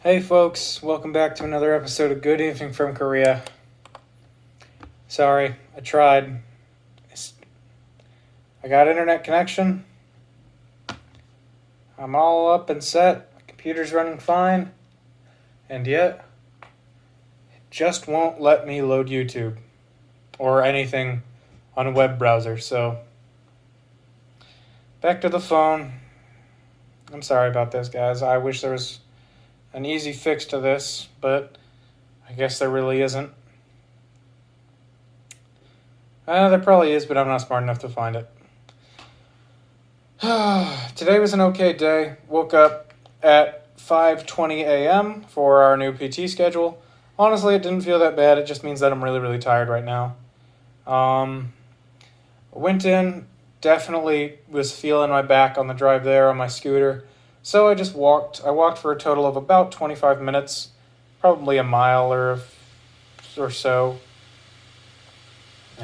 Hey folks, welcome back to another episode of Good Evening from Korea. Sorry, I tried. I got internet connection. I'm all up and set. My computer's running fine. And yet, it just won't let me load YouTube or anything on a web browser. So, back to the phone. I'm sorry about this, guys. I wish there was an easy fix to this, but I guess there really isn't. There probably is, but I'm not smart enough to find it. Today was an okay day. Woke up at 5:20 a.m. for our new PT schedule. Honestly, it didn't feel that bad. It just means that I'm really, really tired right now. Went in, definitely was feeling my back on the drive there on my scooter. So I just walked. I walked for a total of about 25 minutes, probably a mile or so.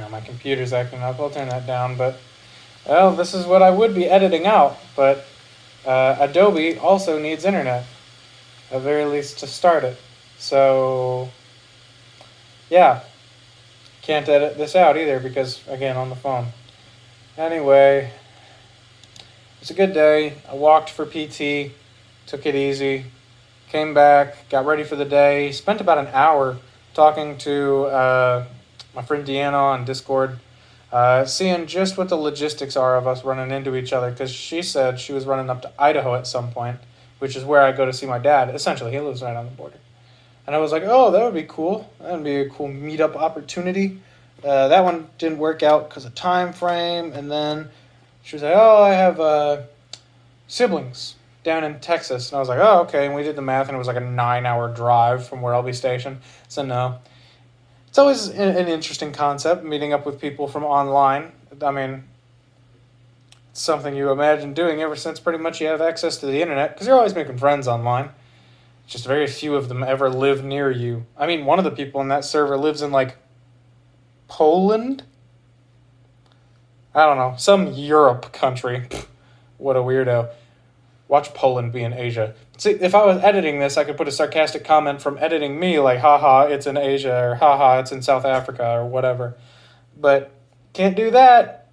My computer's acting up. I'll turn that down, but well, this is what I would be editing out. But Adobe also needs internet, at the very least to start it. So yeah, can't edit this out either because, again, on the phone. Anyway, it's a good day. I walked for PT, took it easy, came back, got ready for the day, spent about an hour talking to my friend Deanna on Discord, seeing just what the logistics are of us running into each other, because she said she was running up to Idaho at some point, which is where I go to see my dad. Essentially, he lives right on the border. And I was like, oh, that would be cool. That would be a cool meetup opportunity. That one didn't work out because of time frame, and then she was like, oh, I have siblings down in Texas. And I was like, oh, okay. And we did the math, and it was like a 9-hour drive from where I'll be stationed. So no. It's always an interesting concept, meeting up with people from online. I mean, it's something you imagine doing ever since pretty much you have access to the internet, because you're always making friends online. Just very few of them ever live near you. I mean, one of the people in that server lives in, like, Poland? I don't know, some Europe country. What a weirdo. Watch Poland be in Asia. See, if I was editing this, I could put a sarcastic comment from editing me, like, haha, it's in Asia, or haha, it's in South Africa, or whatever. But can't do that.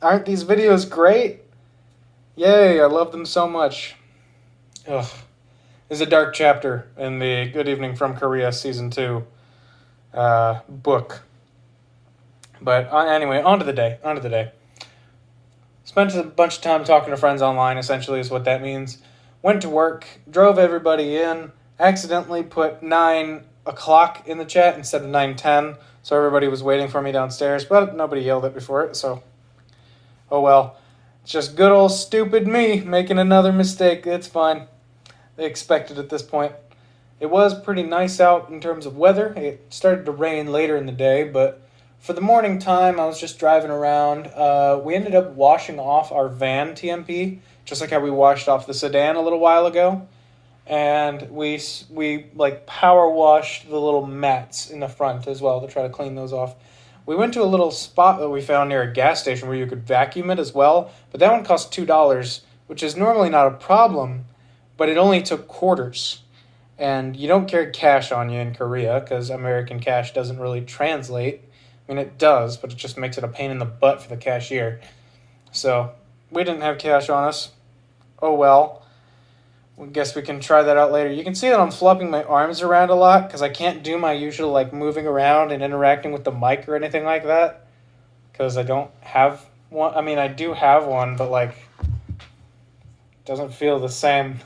Aren't these videos great? Yay, I love them so much. Ugh. This is a dark chapter in the Good Evening from Korea Season 2 book. But anyway, on to the day. Spent a bunch of time talking to friends online, essentially, is what that means. Went to work, drove everybody in, accidentally put 9 o'clock in the chat instead of 9:10, so everybody was waiting for me downstairs, but nobody yelled at me for it, so oh well. It's just good old stupid me making another mistake. It's fine. They expected at this point. It was pretty nice out in terms of weather. It started to rain later in the day, but for the morning time, I was just driving around. We ended up washing off our van TMP, just like how we washed off the sedan a little while ago. And we like power washed the little mats in the front as well to try to clean those off. We went to a little spot that we found near a gas station where you could vacuum it as well, but that one cost $2, which is normally not a problem, but it only took quarters. And you don't carry cash on you in Korea because American cash doesn't really translate. I mean, it does, but it just makes it a pain in the butt for the cashier. So, we didn't have cash on us. Oh well. I guess we can try that out later. You can see that I'm flopping my arms around a lot because I can't do my usual, like, moving around and interacting with the mic or anything like that. Because I don't have one. I mean, I do have one, but, like, it doesn't feel the same.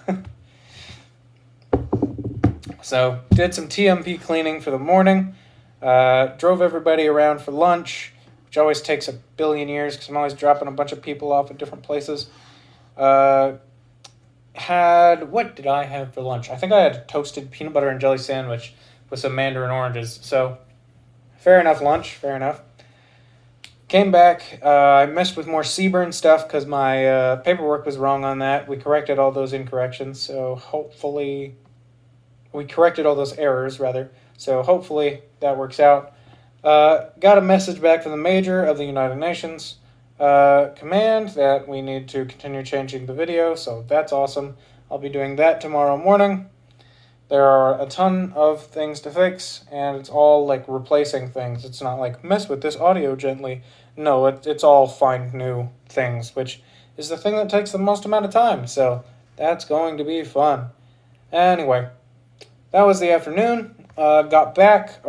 So, did some TMP cleaning for the morning. Drove everybody around for lunch, which always takes a billion years because I'm always dropping a bunch of people off at different places. What did I have for lunch? I think I had a toasted peanut butter and jelly sandwich with some mandarin oranges. So, fair enough lunch, fair enough. Came back, I messed with more Seaburn stuff because my paperwork was wrong on that. We corrected all those incorrections, so hopefully... We corrected all those errors, rather. So hopefully that works out. Got a message back from the Major of the United Nations command that we need to continue changing the video, so that's awesome. I'll be doing that tomorrow morning. There are a ton of things to fix, and it's all like replacing things. It's not like mess with this audio gently. No, it's all find new things, which is the thing that takes the most amount of time. So that's going to be fun. Anyway, that was the afternoon. I got back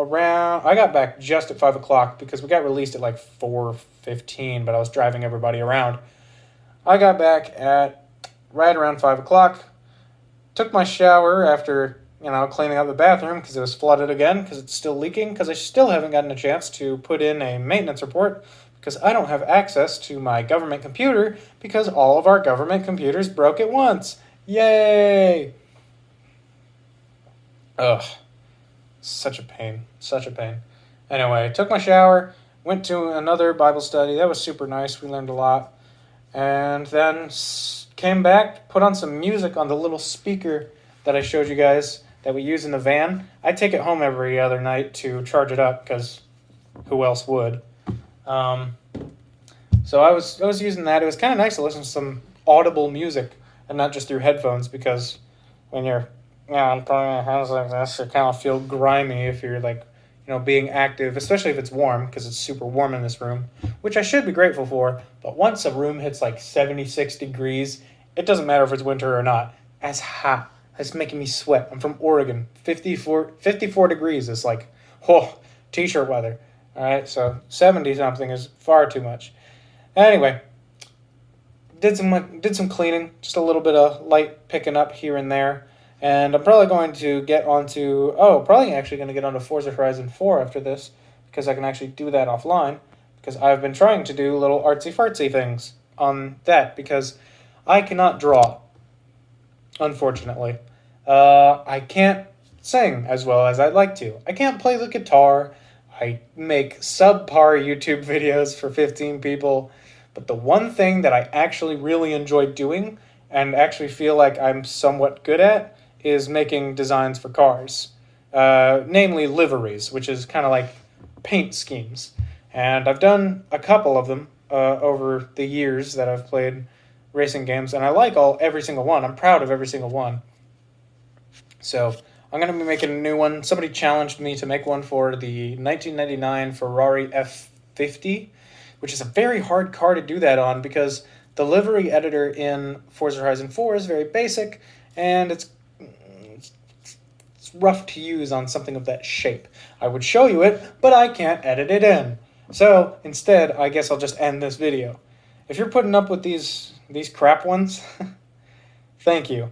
just at 5 o'clock because we got released at like 4:15, but I was driving everybody around. I got back at right around 5 o'clock. Took my shower after cleaning up the bathroom because it was flooded again because it's still leaking because I still haven't gotten a chance to put in a maintenance report because I don't have access to my government computer because all of our government computers broke at once. Yay! Ugh. Such a pain. Such a pain. Anyway, took my shower, went to another Bible study. That was super nice. We learned a lot. And then came back, put on some music on the little speaker that I showed you guys that we use in the van. I take it home every other night to charge it up because who else would? So I was using that. It was kind of nice to listen to some audible music and not just through headphones because when you're putting your hands like this, you kind of feel grimy if you're like being active, especially if it's warm because it's super warm in this room, which I should be grateful for. But once a room hits like 76 degrees, it doesn't matter if it's winter or not. It's hot. It's making me sweat. I'm from Oregon. 54 degrees is like, t-shirt weather. All right, so 70-something is far too much. Anyway, did some cleaning, just a little bit of light picking up here and there. And I'm probably going to get onto, Forza Horizon 4 after this, because I can actually do that offline, because I've been trying to do little artsy-fartsy things on that, because I cannot draw, unfortunately. I can't sing as well as I'd like to. I can't play the guitar. I make subpar YouTube videos for 15 people, but the one thing that I actually really enjoy doing, and actually feel like I'm somewhat good at, is making designs for cars, namely liveries, which is kind of like paint schemes. And I've done a couple of them over the years that I've played racing games, and I like every single one. I'm proud of every single one. So I'm going to be making a new one. Somebody challenged me to make one for the 1999 Ferrari F50, which is a very hard car to do that on because the livery editor in Forza Horizon 4 is very basic, and it's rough to use on something of that shape. I would show you it, but I can't edit it in. So instead, I guess I'll just end this video. If you're putting up with these crap ones, thank you.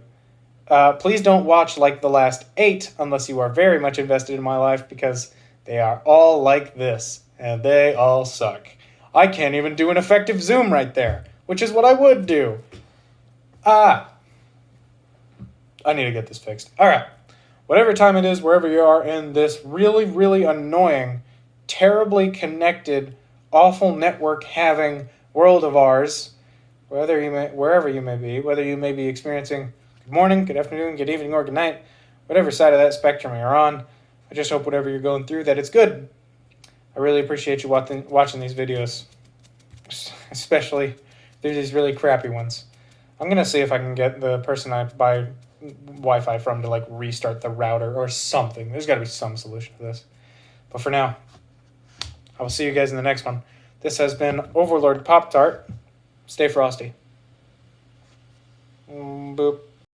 Please don't watch like the last 8 unless you are very much invested in my life because they are all like this, and they all suck. I can't even do an effective zoom right there, which is what I would do. I need to get this fixed. All right. Whatever time it is, wherever you are in this really, really annoying, terribly connected, awful network-having world of ours, wherever you may be, whether you may be experiencing good morning, good afternoon, good evening, or good night, whatever side of that spectrum you're on, I just hope whatever you're going through that it's good. I really appreciate you watching these videos, especially these really crappy ones. I'm going to see if I can get the person I buy Wi-Fi from to like restart the router or something. There's got to be some solution to this. But for now, I will see you guys in the next one. This has been Overlord Pop-Tart. Stay frosty. Boop.